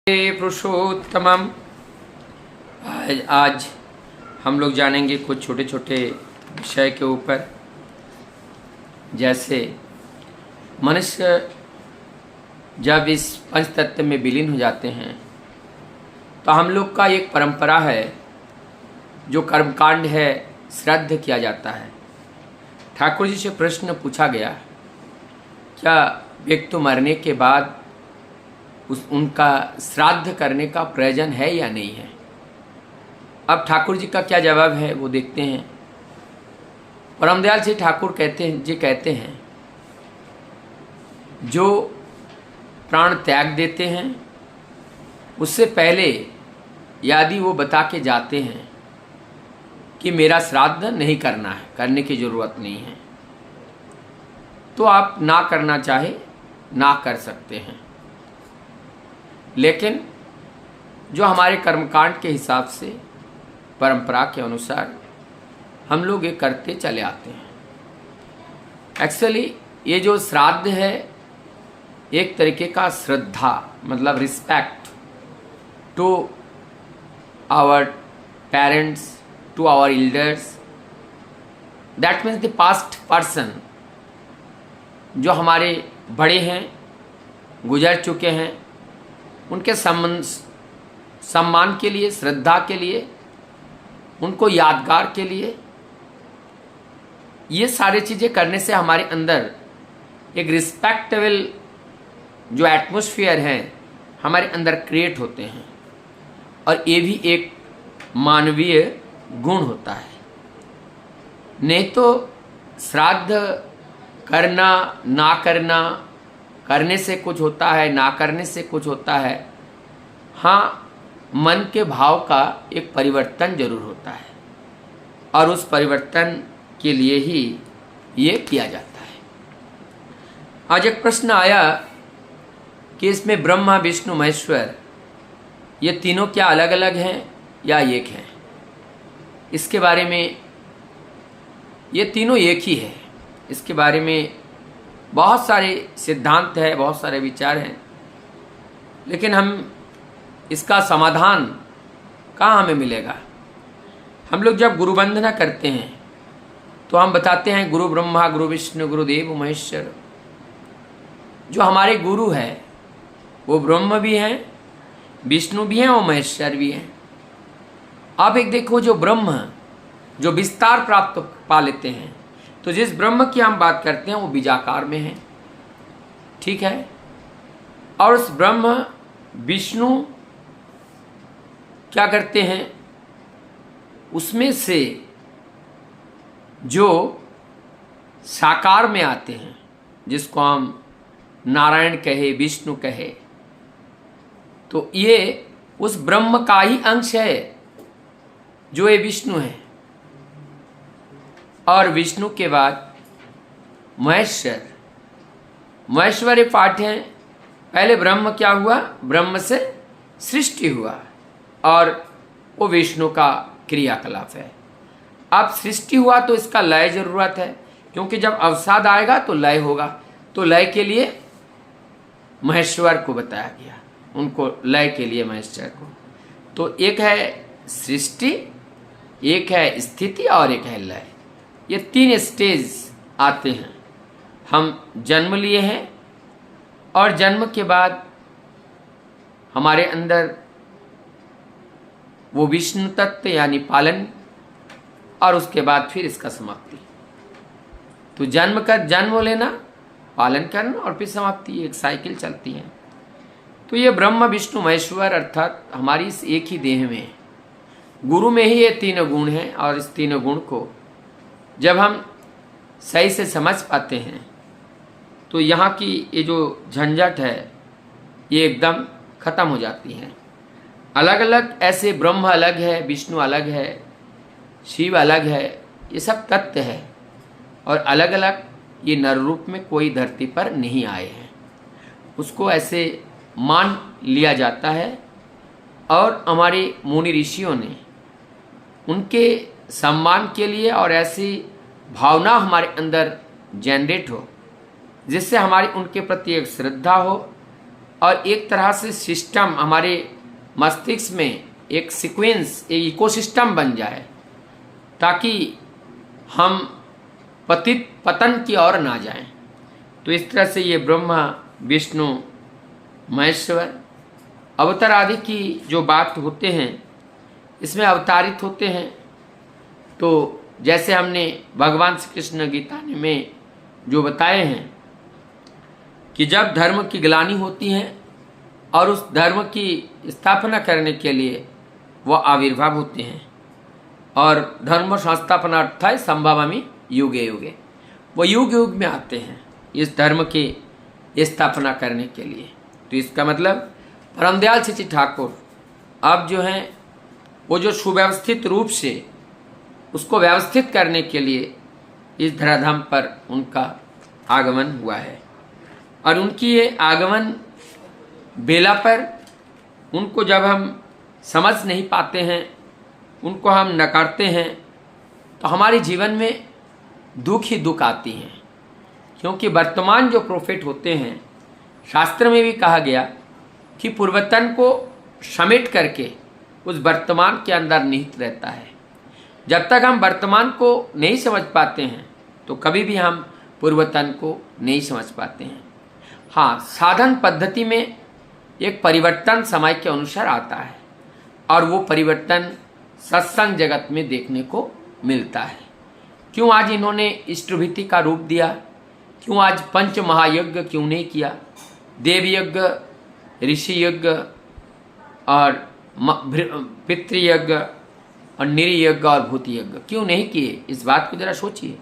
पुरुषोत्तमम। आज हम लोग जानेंगे कुछ छोटे छोटे विषय के ऊपर, जैसे मनुष्य जब इस पंच तत्व में विलीन हो जाते हैं तो हम लोग का एक परंपरा है, जो कर्मकांड है, श्राद्ध किया जाता है। ठाकुर जी से प्रश्न पूछा गया, क्या व्यक्ति मरने के बाद उनका श्राद्ध करने का प्रयोजन है या नहीं है। अब ठाकुर जी का क्या जवाब है वो देखते हैं। परमदयाल जी ठाकुर कहते हैं जो प्राण त्याग देते हैं उससे पहले यदि वो बता के जाते हैं कि मेरा श्राद्ध नहीं करना है, करने की ज़रूरत नहीं है, तो आप ना करना चाहे ना कर सकते हैं। लेकिन जो हमारे कर्मकांड के हिसाब से परंपरा के अनुसार हम लोग ये करते चले आते हैं। एक्चुअली ये जो श्राद्ध है एक तरीके का श्रद्धा, मतलब respect to our parents, to our elders, that means the past person, जो हमारे बड़े हैं, गुजर चुके हैं, उनके सम्मान के लिए, श्रद्धा के लिए, उनको यादगार के लिए, ये सारी चीज़ें करने से हमारे अंदर एक रिस्पेक्टेबल जो एटमॉस्फेयर है हमारे अंदर क्रिएट होते हैं, और ये भी एक मानवीय गुण होता है। नहीं तो श्राद्ध करना ना करना, करने से कुछ होता है, ना करने से कुछ होता है। हाँ, मन के भाव का एक परिवर्तन जरूर होता है, और उस परिवर्तन के लिए ही ये किया जाता है। आज एक प्रश्न आया कि इसमें ब्रह्मा, विष्णु, महेश्वर, ये तीनों क्या अलग अलग हैं या एक हैं। इसके बारे में, ये तीनों एक ही है, इसके बारे में बहुत सारे सिद्धांत हैं, बहुत सारे विचार हैं, लेकिन हम इसका समाधान कहाँ हमें मिलेगा। हम लोग जब गुरु वंदना करते हैं तो हम बताते हैं गुरु ब्रह्मा, गुरु विष्णु, गुरुदेव महेश्वर। जो हमारे गुरु हैं वो ब्रह्म भी हैं, विष्णु भी हैं और महेश्वर भी हैं। आप एक देखो, जो ब्रह्म जो विस्तार प्राप्त पा लेते हैं, तो जिस ब्रह्म की हम बात करते हैं वो बीजाकार में है, ठीक है। और उस ब्रह्म विष्णु क्या करते हैं, उसमें से जो साकार में आते हैं, जिसको हम नारायण कहे, विष्णु कहे, तो ये उस ब्रह्म का ही अंश है जो ये विष्णु है। और विष्णु के बाद महेश्वर, महेश्वर ये पाठ है। पहले ब्रह्म क्या हुआ, ब्रह्म से सृष्टि हुआ, और वो विष्णु का क्रियाकलाप है। अब सृष्टि हुआ तो इसका लय जरूरत है, क्योंकि जब अवसाद आएगा तो लय होगा। तो लय के लिए महेश्वर को बताया गया, उनको लय के लिए महेश्वर को। तो एक है सृष्टि, एक है स्थिति और एक है लय। ये तीन स्टेज आते हैं। हम जन्म लिए हैं, और जन्म के बाद हमारे अंदर वो विष्णु तत्व यानी पालन, और उसके बाद फिर इसका समाप्ति। तो जन्म कर जन्म लेना, पालन करना, और फिर समाप्ति, एक साइकिल चलती है। तो ये ब्रह्म, विष्णु, महेश्वर अर्थात हमारी इस एक ही देह में, गुरु में ही ये तीनों गुण हैं। और इस तीनों गुण को जब हम सही से समझ पाते हैं तो यहाँ की ये जो झंझट है ये एकदम खत्म हो जाती है। अलग अलग ऐसे ब्रह्म अलग है, विष्णु अलग है, शिव अलग है, ये सब तत्व है, और अलग अलग ये नर रूप में कोई धरती पर नहीं आए हैं, उसको ऐसे मान लिया जाता है। और हमारे मुनि ऋषियों ने उनके सम्मान के लिए और ऐसी भावना हमारे अंदर जनरेट हो जिससे हमारी उनके प्रति एक श्रद्धा हो, और एक तरह से सिस्टम हमारे मस्तिष्क में एक सीक्वेंस, एक इकोसिस्टम बन जाए, ताकि हम पतन की ओर ना जाएं। तो इस तरह से ये ब्रह्मा विष्णु महेश्वर अवतार आदि की जो बात होते हैं, इसमें अवतारित होते हैं। तो जैसे हमने भगवान श्री कृष्ण गीता में जो बताए हैं कि जब धर्म की ग्लानि होती है और उस धर्म की स्थापना करने के लिए वो आविर्भाव होते हैं, और धर्म संस्थापना अर्थात संभवामि युगे युगे, वो युग युग में आते हैं इस धर्म की स्थापना करने के लिए। तो इसका मतलब परमदयाल श्री ठाकुर अब जो हैं वो जो सुव्यवस्थित रूप से उसको व्यवस्थित करने के लिए इस धराधाम पर उनका आगमन हुआ है। और उनकी ये आगमन बेला पर उनको जब हम समझ नहीं पाते हैं, उनको हम नकारते हैं, तो हमारे जीवन में दुख ही दुख आती हैं। क्योंकि वर्तमान जो प्रोफेट होते हैं, शास्त्र में भी कहा गया कि पूर्वतन को समेट करके उस वर्तमान के अंदर निहित रहता है। जब तक हम वर्तमान को नहीं समझ पाते हैं तो कभी भी हम पूर्वतन को नहीं समझ पाते हैं। हाँ, साधन पद्धति में एक परिवर्तन समय के अनुसार आता है, और वो परिवर्तन सत्संग जगत में देखने को मिलता है। क्यों आज इन्होंने इष्टभीति का रूप दिया, क्यों आज पंच महायज्ञ क्यों नहीं किया, देव यज्ञ, ऋषि यज्ञ और पितृयज्ञ और निर्यज्ञ और भूत यज्ञ क्यों नहीं किए? इस बात को जरा सोचिए।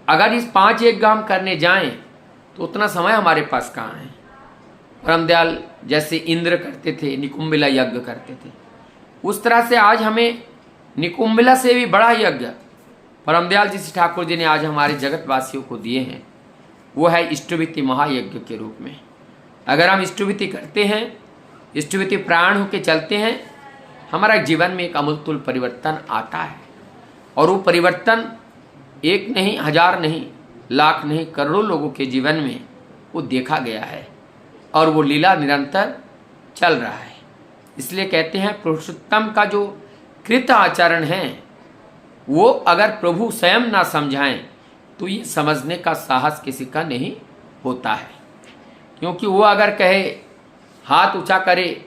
अगर इस 5 यज्ञ हम करने जाएं तो उतना समय हमारे पास कहाँ है। परमदयाल जैसे इंद्र करते थे, निकुंभिला यज्ञ करते थे, उस तरह से आज हमें निकुंभिला से भी बड़ा यज्ञ परमदयाल जी ठाकुर जी ने आज हमारे जगतवासियों को दिए हैं। वो है इष्टभीति महायज्ञ के रूप में। अगर हम इष्टभीति करते हैं, इष्टभीति प्राण होकर चलते हैं, हमारा जीवन में एक अमूलतूल परिवर्तन आता है। और वो परिवर्तन एक नहीं, 1000 नहीं, लाख नहीं, करोड़ों लोगों के जीवन में वो देखा गया है, और वो लीला निरंतर चल रहा है। इसलिए कहते हैं पुरुषोत्तम का जो कृत आचरण है, वो अगर प्रभु स्वयं ना समझाएं तो ये समझने का साहस किसी का नहीं होता है। क्योंकि वो अगर कहे, हाथ ऊंचा करे,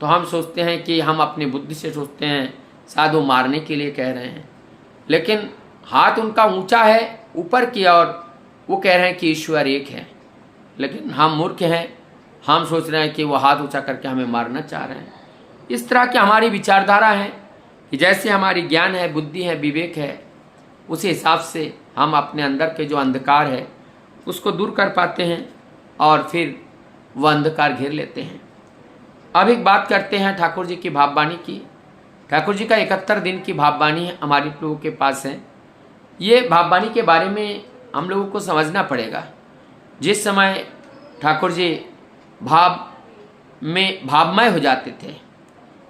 तो हम सोचते हैं कि हम अपनी बुद्धि से सोचते हैं शायद वो मारने के लिए कह रहे हैं, लेकिन हाथ उनका ऊंचा है ऊपर की ओर, वो कह रहे हैं कि ईश्वर एक है। लेकिन हम मूर्ख हैं, हम सोच रहे हैं कि वो हाथ ऊंचा करके हमें मारना चाह रहे हैं। इस तरह की हमारी विचारधारा है कि जैसे हमारी ज्ञान है, बुद्धि है, विवेक है, उसी हिसाब से हम अपने अंदर के जो अंधकार है उसको दूर कर पाते हैं, और फिर वह अंधकार घेर लेते हैं। अब एक बात करते हैं ठाकुर जी की भाववाणी की। ठाकुर जी का 71 दिन की भाववाणी हमारे लोगों के पास है। ये भाववाणी के बारे में हम लोगों को समझना पड़ेगा। जिस समय ठाकुर जी भावमय हो जाते थे,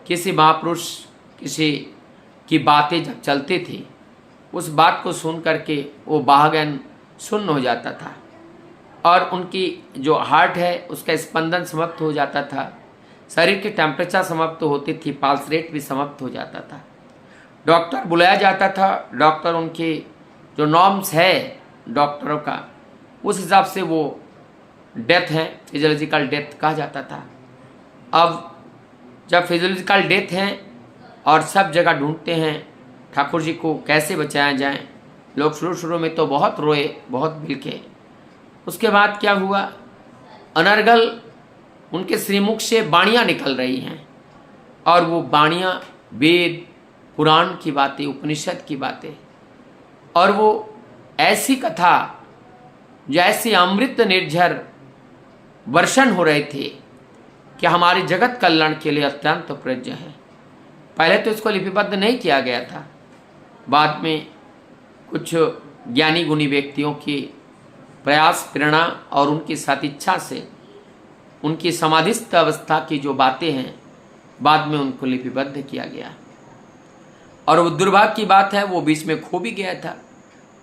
किसी महापुरुष किसी की बातें जब चलती थी, उस बात को सुन करके वो बाहगन सुन्न हो जाता था, और उनकी जो हार्ट है उसका स्पंदन समाप्त हो जाता था, शरीर की टेम्परेचर समाप्त होती थी, पल्स रेट भी समाप्त हो जाता था। डॉक्टर बुलाया जाता था, डॉक्टर उनकी जो नॉर्म्स है डॉक्टरों का, उस हिसाब से वो डेथ है, फिजियोलॉजिकल डेथ कहा जाता था। अब जब फिजियोलॉजिकल डेथ है और सब जगह ढूंढते हैं ठाकुर जी को कैसे बचाया जाए, लोग शुरू में तो बहुत रोए, बहुत बिलखे। उसके बाद क्या हुआ, अनर्गल उनके श्रीमुख से बाणियाँ निकल रही हैं, और वो बाणियाँ वेद पुराण की बातें, उपनिषद की बातें, और वो ऐसी कथा जैसे अमृत निर्झर वर्षण हो रहे थे कि हमारे जगत कल्याण के लिए अत्यंत प्रयोज्य है। पहले तो इसको लिपिबद्ध नहीं किया गया था, बाद में कुछ ज्ञानी गुणी व्यक्तियों की प्रयास, प्रेरणा और उनकी सदिच्छा से उनकी समाधिस्थ अवस्था की जो बातें हैं, बाद में उनको लिपिबद्ध किया गया। और वो दुर्भाग्य की बात है, वो बीच में खो भी गया था।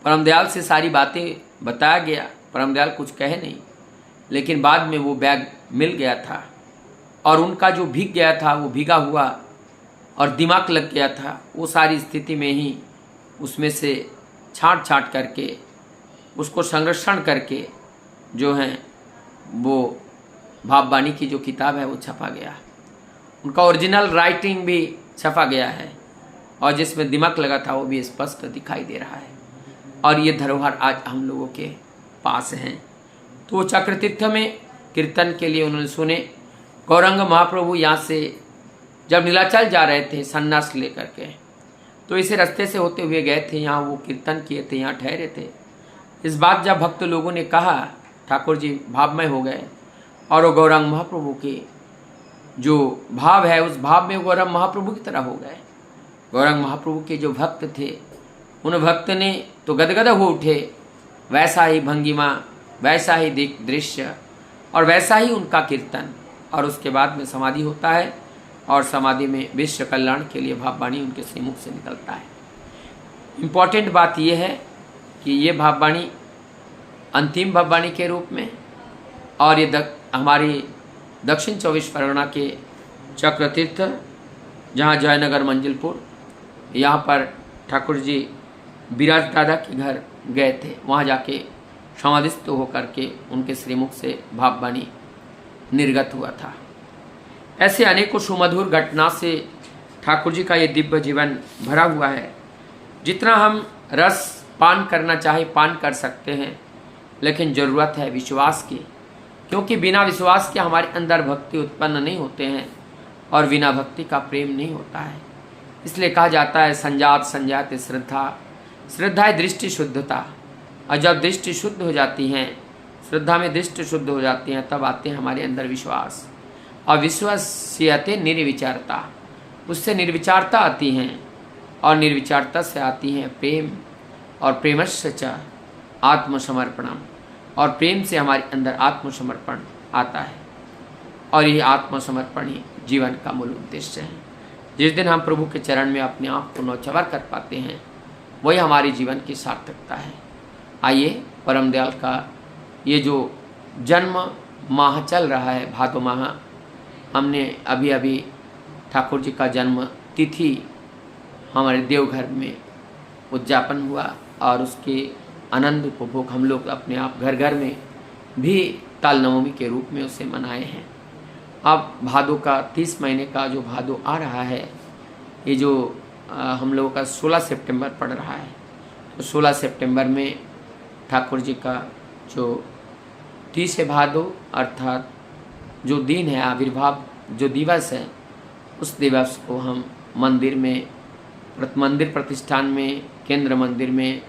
परमदयाल से सारी बातें बताया गया, परमदयाल कुछ कहे नहीं, लेकिन बाद में वो बैग मिल गया था और उनका जो भीग गया था वो भीगा हुआ और दिमाग लग गया था। वो सारी स्थिति में ही उसमें से छांट छांट करके उसको संरक्षण करके जो है वो भाववाणी की जो किताब है वो छपा गया। उनका ओरिजिनल राइटिंग भी छपा गया है और जिसमें दिमाग लगा था वो भी स्पष्ट दिखाई दे रहा है और ये धरोहर आज हम लोगों के पास हैं। तो चक्रतीर्थ में कीर्तन के लिए उन्होंने सुने। गौरांग महाप्रभु यहाँ से जब नीलाचल जा रहे थे सन्यास लेकर के, तो इसे रास्ते से होते हुए गए थे, यहाँ वो कीर्तन किए थे, यहाँ ठहरे थे। इस बात जब भक्त लोगों ने कहा, ठाकुर जी भावमय हो गए और वो गौरांग महाप्रभु के जो भाव है उस भाव में गौरांग महाप्रभु की तरह हो गए। गौरांग महाप्रभु के जो भक्त थे उन भक्त ने तो गदगद हो उठे, वैसा ही भंगिमा, वैसा ही दृश्य और वैसा ही उनका कीर्तन। और उसके बाद में समाधि होता है और समाधि में विश्व कल्याण के लिए भाववाणी उनके श्रीमुख से निकलता है। इम्पॉर्टेंट बात यह है कि ये भाववाणी अंतिम भाववाणी के रूप में और ये हमारी दक्षिण 24 परगना के चक्रतीर्थ जहाँ जयनगर मंजिलपुर, यहाँ पर ठाकुर जी विराज दादा के घर गए थे, वहाँ जाके समाधिस्थ होकर के उनके श्रीमुख से भाववाणी निर्गत हुआ था। ऐसे अनेकों सुमधुर घटना से ठाकुर जी का ये दिव्य जीवन भरा हुआ है। जितना हम रस पान करना चाहे पान कर सकते हैं, लेकिन ज़रूरत है विश्वास की, क्योंकि बिना विश्वास के हमारे अंदर भक्ति उत्पन्न नहीं होते हैं और बिना भक्ति का प्रेम नहीं होता है। इसलिए कहा जाता है संजात संजात श्रद्धा, श्रद्धा है दृष्टि शुद्धता। और जब दृष्टि शुद्ध हो जाती हैं, श्रद्धा में दृष्टि शुद्ध हो जाती हैं, तब आते हैं हमारे अंदर विश्वास। और विश्वास से आते निर्विचारता, उससे निर्विचारता आती हैं और निर्विचारता से आती हैं प्रेम और प्रेमस्य च आत्मसमर्पणम, और प्रेम से हमारे अंदर आत्मसमर्पण आता है। और यही आत्मसमर्पण ही जीवन का मूल उद्देश्य है। जिस दिन हम प्रभु के चरण में अपने आप को नौचवर कर पाते हैं, वही हमारे जीवन की सार्थकता है। आइए परम दयाल का ये जो जन्म माह चल रहा है, भादो माह, हमने अभी अभी ठाकुर जी का जन्म तिथि हमारे देवघर में उद्यापन हुआ और उसके आनंद उपभोग हम लोग अपने आप घर घर में भी ताल नवमी के रूप में उसे मनाए हैं। अब भादो का 30 महीने का जो भादो आ रहा है, ये जो हम लोगों का 16 सितंबर पड़ रहा है, तो 16 सितंबर में ठाकुर जी का जो 30 भादो अर्थात जो दिन है, आविर्भाव जो दिवस है, उस दिवस को हम मंदिर में, मंदिर प्रतिष्ठान में, केंद्र मंदिर में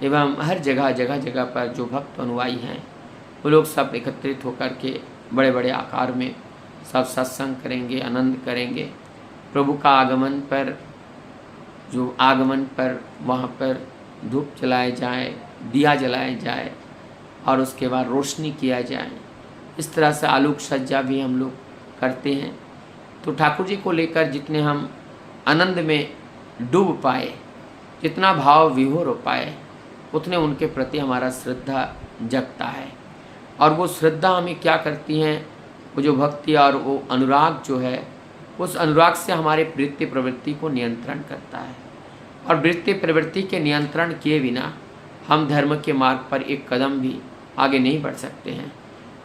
एवं हर जगह जगह जगह पर जो भक्त अनुयायी हैं वो लोग सब एकत्रित होकर के बड़े बड़े आकार में सब सत्संग करेंगे, आनंद करेंगे। प्रभु का आगमन पर जो आगमन पर वहाँ पर धूप जलाए जाए, दिया जलाया जाए और उसके बाद रोशनी किया जाए। इस तरह से आलोक सज्जा भी हम लोग करते हैं। तो ठाकुर जी को लेकर जितने हम आनंद में डूब पाए, जितना भाव विभोर हो पाए, उतने उनके प्रति हमारा श्रद्धा जगता है। और वो श्रद्धा हमें क्या करती हैं, वो जो भक्ति और वो अनुराग जो है, उस अनुराग से हमारे वृत्ति प्रवृत्ति को नियंत्रण करता है। और वृत्ति प्रवृत्ति के नियंत्रण किए बिना हम धर्म के मार्ग पर एक कदम भी आगे नहीं बढ़ सकते हैं।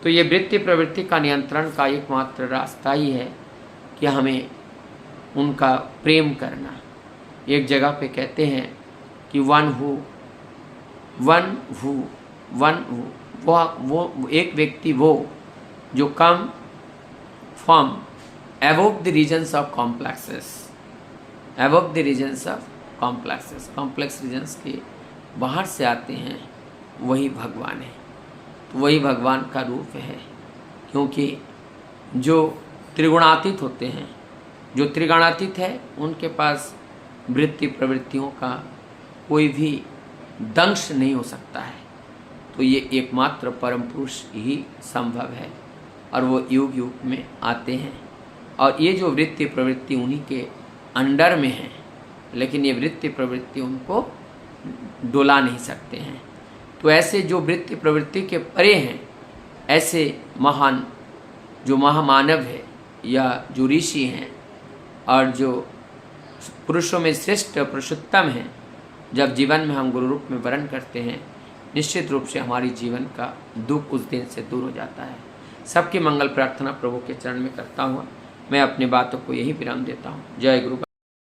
तो ये वृत्ति प्रवृत्ति का नियंत्रण का एकमात्र रास्ता ही है कि हमें उनका प्रेम करना। एक जगह पे कहते हैं कि वन हु वो एक व्यक्ति वो जो come from above the reasons of complexes, above the reasons of complexes, complex reasons के बाहर से आते हैं, वही भगवान है। तो वही भगवान का रूप है, क्योंकि जो त्रिगुणातीत होते हैं, जो त्रिगुणातीत है, उनके पास वृत्ति प्रवृत्तियों का कोई भी दंश नहीं हो सकता है। तो ये एकमात्र परम पुरुष ही संभव है और वो युग युग में आते हैं। और ये जो वृत्ति प्रवृत्ति उन्हीं के अंडर में है, लेकिन ये वृत्ति प्रवृत्ति उनको डोला नहीं सकते हैं। तो ऐसे जो वृत्ति प्रवृत्ति के परे हैं, ऐसे महान जो महामानव है या जो ऋषि हैं और जो पुरुषों में श्रेष्ठ पुरुषोत्तम हैं, जब जीवन में हम गुरु रूप में वर्ण करते हैं, निश्चित रूप से हमारी जीवन का दुख उस दिन से दूर हो जाता है। सबकी मंगल प्रार्थना प्रभु के चरण में करता हुआ मैं अपनी बातों को यही विराम देता हूँ। जय गुरु।